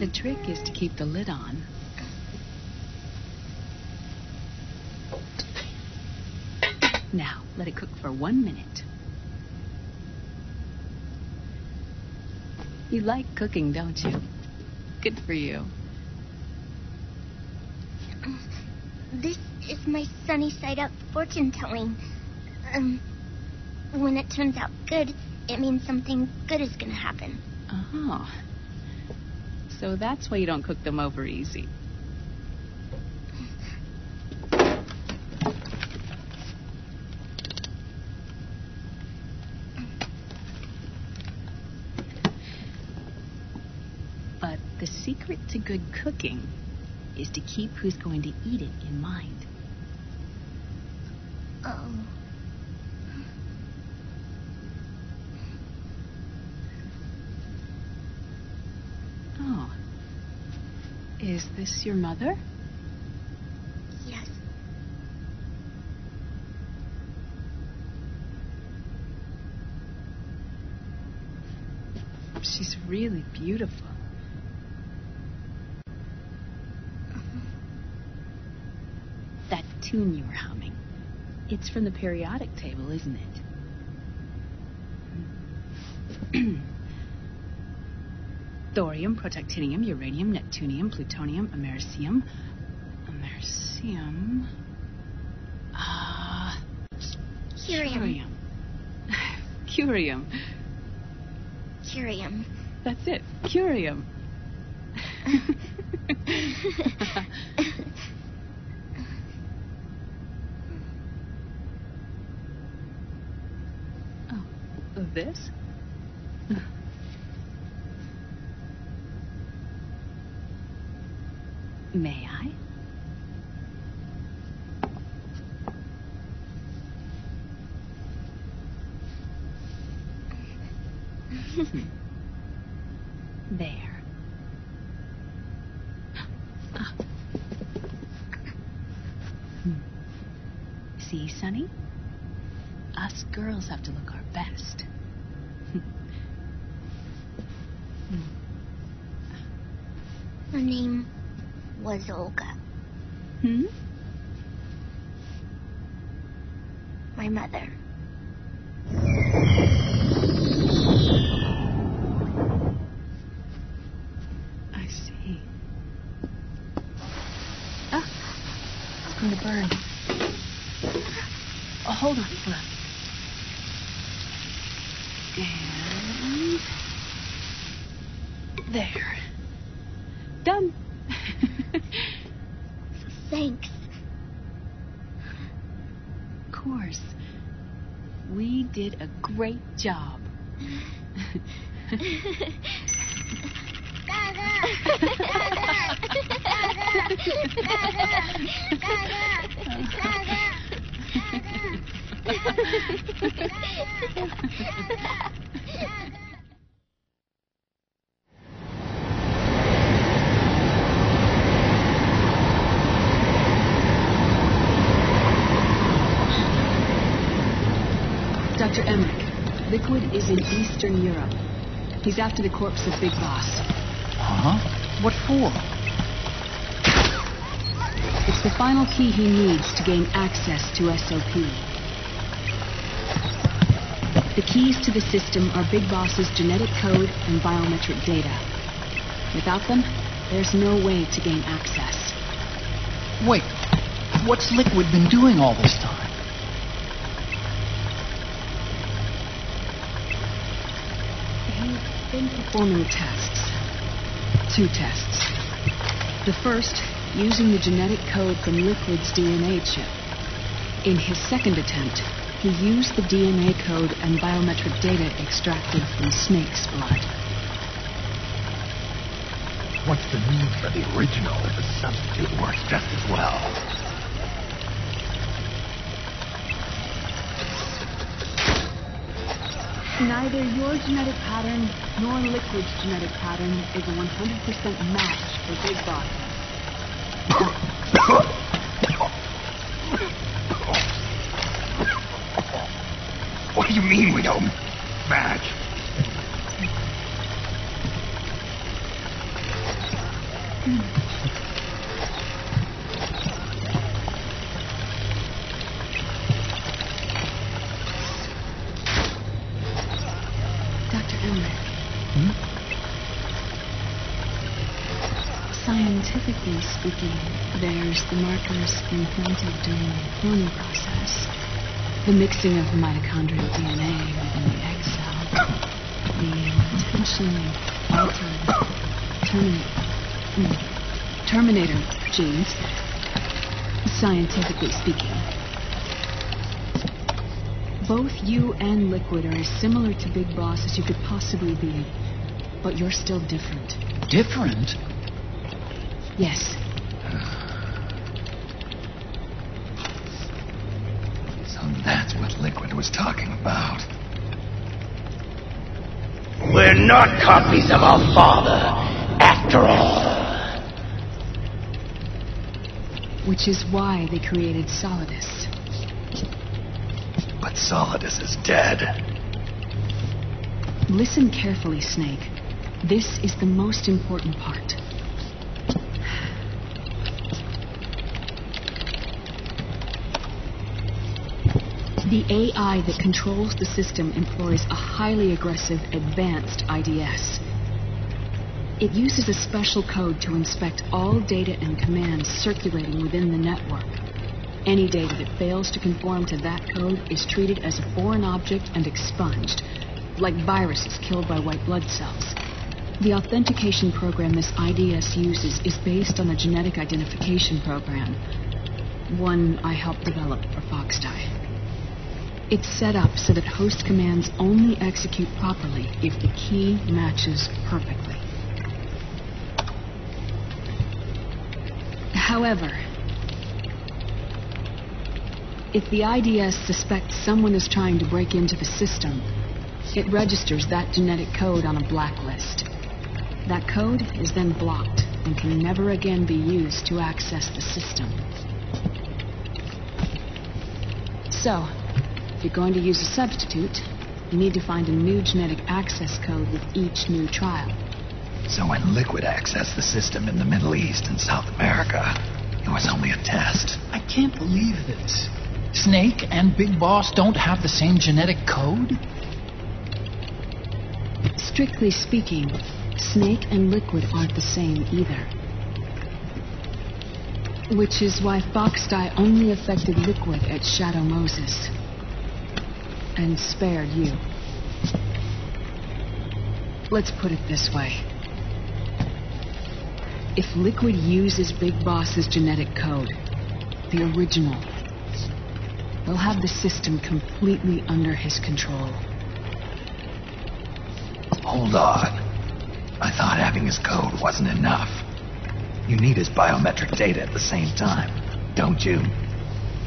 The trick is to keep the lid on. Now, let it cook for 1 minute. You like cooking, don't you? Good for you. This is my sunny side up fortune telling. When it turns out good, it means something good is gonna happen. Oh. So that's why you don't cook them over easy. But the secret to good cooking is to keep who's going to eat it in mind. Oh. Oh. Is this your mother? Yes. She's really beautiful. That tune you were humming, it's from the periodic table, isn't it? Thorium, protactinium, uranium, neptunium, plutonium, americium. Americium. Curium. Curium. Curium. That's it. Curium. Oh, this? May I? There. See, Sonny? Us girls have to look our best. Her name was Olga. Hmm? My mother. I see. Ah, it's going to burn. Oh, hold on, hold on. And there. Done. Thanks. Of course. We did a great job. Dr. Emmerich, Liquid is in Eastern Europe. He's after the corpse of Big Boss. Huh? What for? It's the final key he needs to gain access to SOP. The keys to the system are Big Boss's genetic code and biometric data. Without them, there's no way to gain access. Wait, what's Liquid been doing all this time? He's been performing tests. 2 tests. The first, using the genetic code from Liquid's DNA chip. In his second attempt, he used the DNA code and biometric data extracted from Snake's blood. What's the need for the original if the substitute works just as well? Neither your genetic pattern nor Liquid's genetic pattern is a 100% match for Big Boss. What do you mean we don't match? Scientifically speaking, there's the markers implanted during the cloning process, the mixing of mitochondrial DNA within the egg cell, the intentionally altered terminator genes, scientifically speaking. Both you and Liquid are as similar to Big Boss as you could possibly be, but you're still different. Different? Yes. So that's what Liquid was talking about. We're not copies of our father, after all. Which is why they created Solidus. But Solidus is dead. Listen carefully, Snake. This is the most important part. The AI that controls the system employs a highly aggressive, advanced IDS. It uses a special code to inspect all data and commands circulating within the network. Any data that fails to conform to that code is treated as a foreign object and expunged, like viruses killed by white blood cells. The authentication program this IDS uses is based on a genetic identification program, one I helped develop for Foxdie. It's set up so that host commands only execute properly if the key matches perfectly. However, if the IDS suspects someone is trying to break into the system, it registers that genetic code on a blacklist. That code is then blocked and can never again be used to access the system. So, if you're going to use a substitute, you need to find a new genetic access code with each new trial. So when Liquid accessed the system in the Middle East and South America, it was only a test. I can't believe this. Snake and Big Boss don't have the same genetic code? Strictly speaking, Snake and Liquid aren't the same either. Which is why Foxdie only affected Liquid at Shadow Moses. And spared you. Let's put it this way. If Liquid uses Big Boss's genetic code, the original, he'll have the system completely under his control. Hold on. I thought having his code wasn't enough. You need his biometric data at the same time, don't you?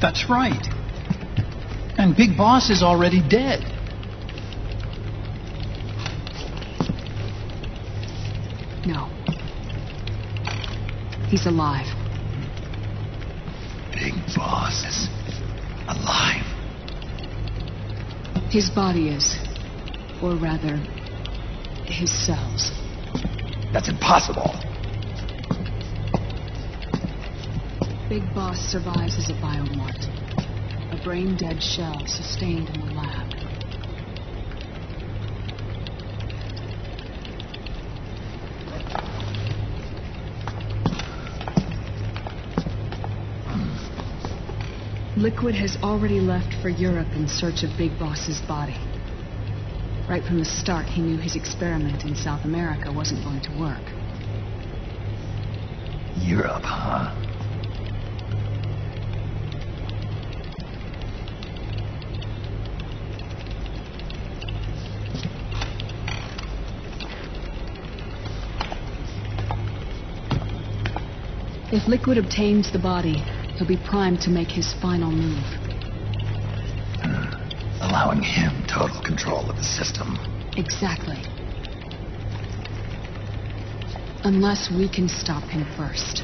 That's right. And Big Boss is already dead. No. He's alive. Big Boss is alive. His body is. Or rather, his cells. That's impossible. Big Boss survives as a biomort. A brain-dead shell sustained in the lab. Liquid has already left for Europe in search of Big Boss's body. Right from the start, he knew his experiment in South America wasn't going to work. Europe, huh? If Liquid obtains the body, he'll be primed to make his final move. Allowing him total control of the system. Exactly. Unless we can stop him first.